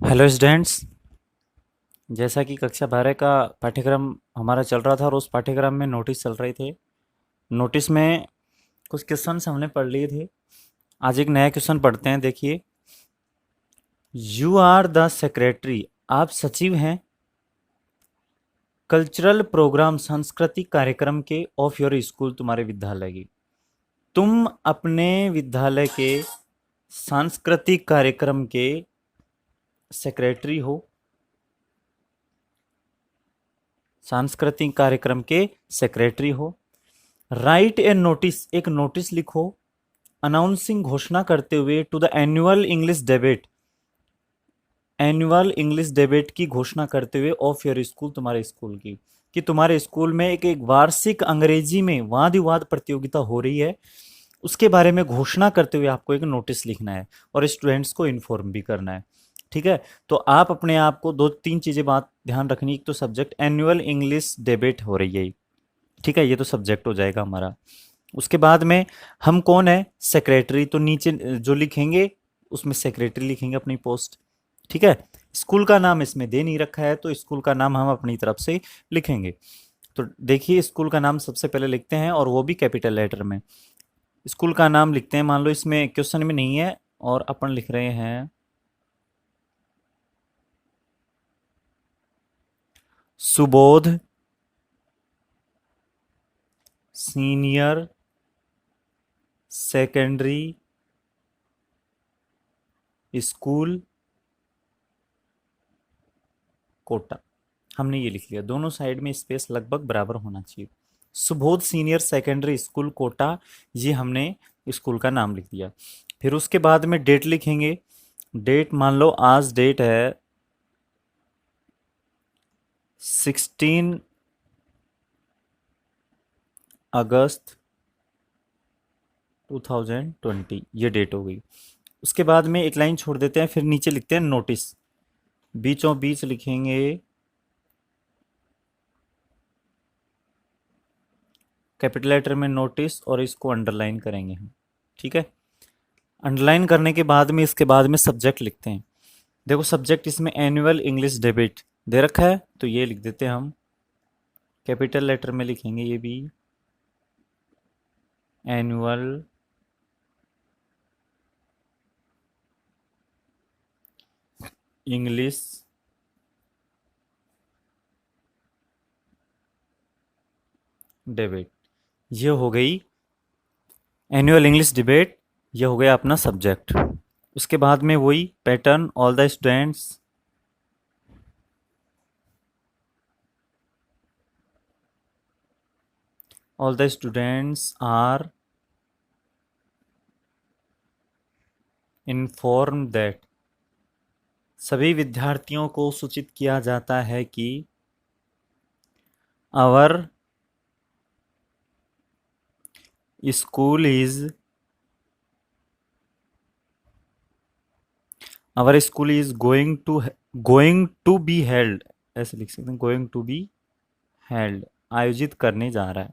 Hello students. जैसा कि कक्षा 12 का पाठ्यक्रम हमारा चल रहा था और उस पाठ्यक्रम में नोटिस चल रहे थे। नोटिस में कुछ क्वेश्चंस हमने पढ़ लिए थे। आज एक नया क्वेश्चन पढ़ते हैं। देखिए, यू आर द सेक्रेटरी, आप सचिव हैं कल्चरल प्रोग्राम, सांस्कृतिक कार्यक्रम के ऑफ योर स्कूल, तुम्हारे विद्यालय की। तुम अपने विद्यालय के सांस्कृतिक कार्यक्रम के सेक्रेटरी हो। सांस्कृतिक कार्यक्रम के सेक्रेटरी हो। राइट ए नोटिस, एक नोटिस लिखो, अनाउंसिंग, घोषणा करते हुए, to the annual English debate, annual English debate की घोषणा करते हुए ऑफ योर स्कूल, तुम्हारे स्कूल की, कि तुम्हारे स्कूल में एक वार्षिक अंग्रेजी में वाद विवाद प्रतियोगिता हो रही है। उसके बारे में घोषणा करते हुए आपको एक नोटिस लिखना है और स्टूडेंट्स को इन्फॉर्म भी करना है। ठीक है, तो आप अपने आप को दो तीन चीजें बात ध्यान रखनी। एक तो सब्जेक्ट एनुअल इंग्लिश डिबेट हो रही है, ठीक है, ये तो सब्जेक्ट हो जाएगा हमारा। उसके बाद में हम कौन है, सेक्रेटरी, तो नीचे जो लिखेंगे उसमें सेक्रेटरी लिखेंगे अपनी पोस्ट। ठीक है, स्कूल का नाम इसमें दे नहीं रखा है तो स्कूल का नाम हम अपनी तरफ से लिखेंगे। तो देखिए, स्कूल का नाम सबसे पहले लिखते हैं और वो भी कैपिटल लेटर में। स्कूल का नाम लिखते हैं, मान लो इसमें क्वेश्चन में नहीं है और अपन लिख रहे हैं Subodh senior secondary school Kota. हमने ये लिख लिया, दोनों साइड में स्पेस लगभग बराबर होना चाहिए। Subodh senior secondary school Kota, ये हमने स्कूल का नाम लिख दिया। फिर उसके बाद में डेट लिखेंगे। डेट मान लो आज डेट है 16 अगस्त 2020, ये डेट हो गई। उसके बाद में एक लाइन छोड़ देते हैं, फिर नीचे लिखते हैं नोटिस। बीचों बीच लिखेंगे कैपिटल लेटर में नोटिस और इसको अंडरलाइन करेंगे हम। ठीक है, अंडरलाइन करने के बाद में इसके बाद में सब्जेक्ट लिखते हैं। देखो, सब्जेक्ट इसमें एनुअल इंग्लिश डिबेट दे रखा है तो ये लिख देते हैं हम, कैपिटल लेटर में लिखेंगे ये भी, एनुअल इंग्लिश डिबेट। ये हो गई एनुअल इंग्लिश डिबेट, ये हो गया अपना सब्जेक्ट। उसके बाद में वही pattern, all the students all the students are informed that, सभी विद्यार्थियों को सूचित किया जाता है कि our school is going to be held, ऐसे लिख सकते हैं, going to be held, आयोजित करने जा रहा है,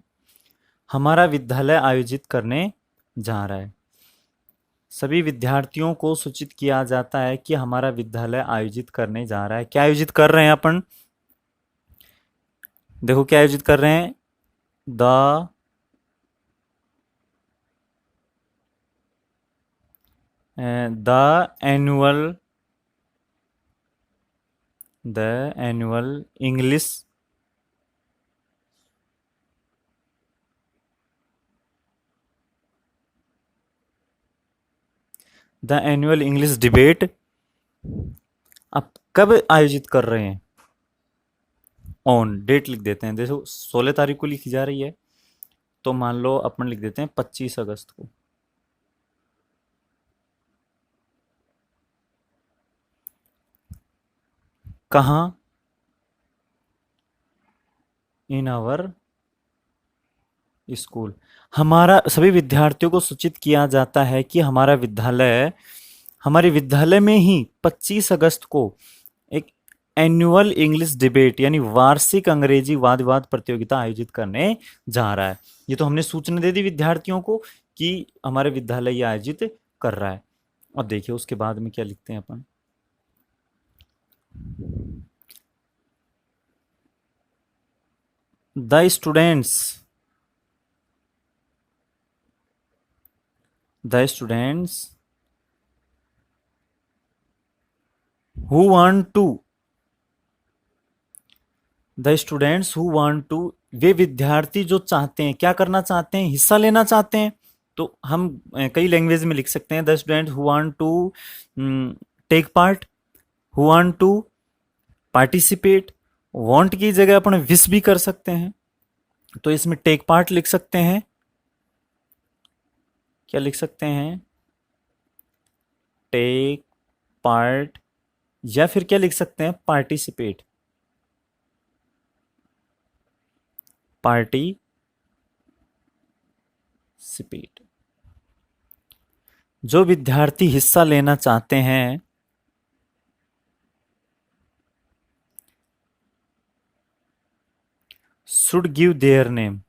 हमारा विद्यालय आयोजित करने जा रहा है। सभी विद्यार्थियों को सूचित किया जाता है कि हमारा विद्यालय आयोजित करने जा रहा है। क्या आयोजित कर रहे हैं अपन, देखो क्या आयोजित कर रहे हैं, the annual English the annual English debate. अब कब आयोजित कर रहे हैं, ऑन, डेट लिख देते हैं। देखो 16 तारीख को लिखी जा रही है तो मान लो अपन लिख देते हैं 25 अगस्त को। कहाँ, इन आवर स्कूल। हमारा सभी विद्यार्थियों को सूचित किया जाता है कि हमारे विद्यालय में ही 25 अगस्त को एक एनुअल इंग्लिश डिबेट यानी वार्षिक अंग्रेजी वाद विवाद प्रतियोगिता आयोजित करने जा रहा है। ये तो हमने सूचना दे दी विद्यार्थियों को कि हमारे विद्यालय ये आयोजित कर रहा है। अब देखिए उसके बाद में क्या लिखते हैं अपन, the students who want to the students who want to, वे विद्यार्थी जो चाहते हैं, क्या करना चाहते हैं, हिस्सा लेना चाहते हैं। तो हम कई लैंग्वेज में लिख सकते हैं the student who want to take part, who want to participate. Want की जगह अपन विश भी कर सकते हैं, तो इसमें टेक पार्ट लिख सकते हैं। क्या लिख सकते हैं, टेक पार्ट, या फिर क्या लिख सकते हैं, पार्टिसिपेट। पार्टिसिपेट। जो विद्यार्थी हिस्सा लेना चाहते हैं शुड गिव देयर नेम,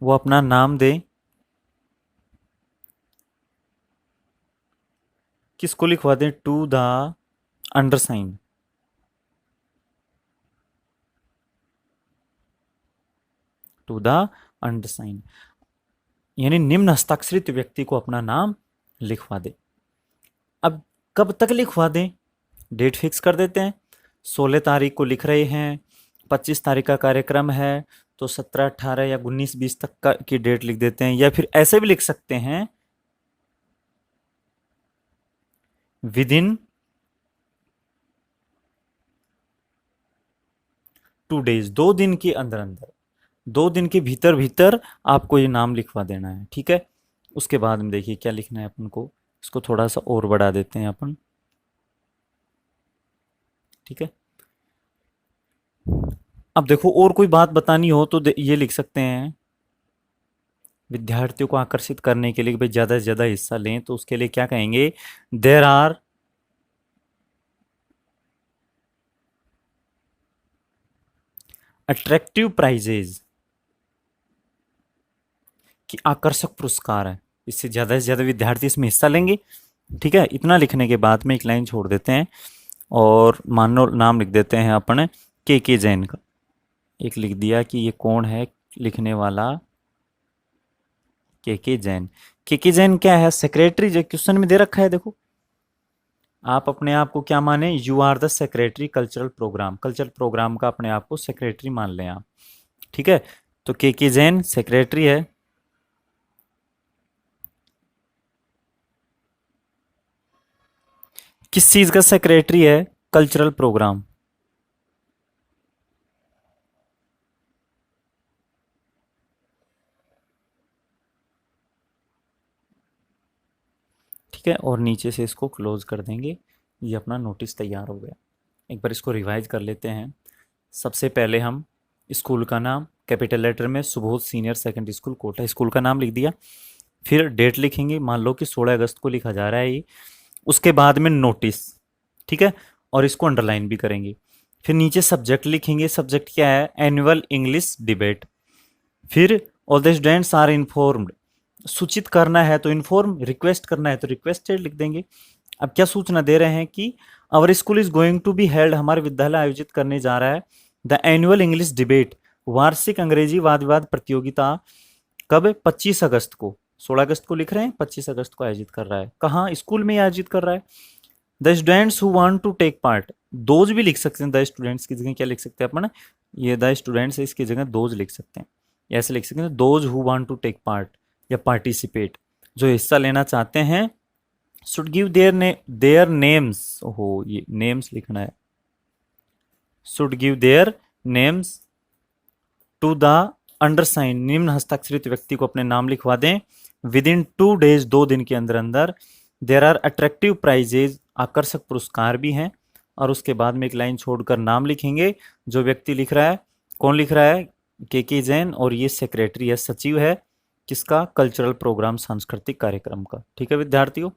वो अपना नाम दे। किसको लिखवा दें, to the undersign, to the undersign, यानी निम्न हस्ताक्षरित व्यक्ति को अपना नाम लिखवा दे। अब कब तक लिखवा दें, डेट फिक्स कर देते हैं। 16 तारीख को लिख रहे हैं, 25 तारीख का कार्यक्रम है, तो 17, 18 या 19, 20 तक की डेट लिख देते हैं। या फिर ऐसे भी लिख सकते हैं, विद इन 2 डेज, 2 दिन के अंदर अंदर, 2 दिन के भीतर भीतर आपको ये नाम लिखवा देना है। ठीक है, उसके बाद में देखिए क्या लिखना है अपन को, इसको थोड़ा सा और बढ़ा देते हैं अपन। ठीक है, अब देखो और कोई बात बतानी हो तो ये लिख सकते हैं, विद्यार्थियों को आकर्षित करने के लिए भाई ज्यादा से ज्यादा हिस्सा लें, तो उसके लिए क्या कहेंगे, देयर आर अट्रैक्टिव प्राइजेज, कि आकर्षक पुरस्कार है, इससे ज्यादा से ज्यादा विद्यार्थी इसमें हिस्सा लेंगे। ठीक है, इतना लिखने के बाद में एक लाइन छोड़ देते हैं और मानो नाम लिख देते हैं अपने के जैन का। एक लिख दिया कि ये कौन है लिखने वाला, के जैन। के जैन क्या है, सेक्रेटरी, जो क्वेश्चन में दे रखा है। देखो आप अपने आप को क्या माने, you are the secretary cultural program, cultural program का अपने आप को सेक्रेटरी मान लें आप। ठीक है, तो के जैन सेक्रेटरी है। किस चीज का सेक्रेटरी है, कल्चरल प्रोग्राम। ठीक है, और नीचे से इसको क्लोज कर देंगे। ये अपना नोटिस तैयार हो गया। एक बार इसको रिवाइज कर लेते हैं। सबसे पहले हम स्कूल का नाम कैपिटल लेटर में Subodh senior secondary school Kota, school का नाम लिख दिया। फिर डेट लिखेंगे, मान लो कि 16 अगस्त को लिखा जा रहा है ये। उसके बाद में नोटिस, ठीक है, और इसको अंडरलाइन भी करेंगे। फिर नीचे सब्जेक्ट लिखेंगे, सब्जेक्ट क्या है, एनुअल इंग्लिश डिबेट। फिर all the students are informed, सूचित करना है तो इन्फॉर्म, रिक्वेस्ट करना है तो रिक्वेस्टेड लिख देंगे। अब क्या सूचना दे रहे हैं कि our school is going to be held, हमारे विद्यालय आयोजित करने जा रहा है द एनुअल इंग्लिश डिबेट, वार्षिक अंग्रेजी वाद विवाद प्रतियोगिता। कब, 25 अगस्त को। 16 अगस्त को लिख रहे हैं, 25 अगस्त को आयोजित कर रहा है। कहाँ, स्कूल में आयोजित कर रहा है। The students who want to take part, those भी लिख सकते हैं, द स्टूडेंट्स की जगह क्या लिख सकते हैं अपन, ये द स्टूडेंट्स है, इसकी जगह दोज लिख सकते हैं। ऐसे लिख सकते हैं, those who want to take part या पार्टिसिपेट, जो हिस्सा लेना चाहते हैं, शुड गिव देयर नेम्स, ओहो ये नेम्स लिखना है, should give their names to the undersign, निम्न हस्ताक्षरित व्यक्ति को अपने नाम लिखवा दें। विद इन 2 डेज, 2 दिन के अंदर अंदर। देयर आर अट्रैक्टिव प्राइजेज, आकर्षक पुरस्कार भी हैं। और उसके बाद में एक लाइन छोड़कर नाम लिखेंगे। जो व्यक्ति लिख रहा है, कौन लिख रहा है, के जैन, और ये सेक्रेटरी है, सचिव है किसका, कल्चरल प्रोग्राम, सांस्कृतिक कार्यक्रम का। ठीक है विद्यार्थियों।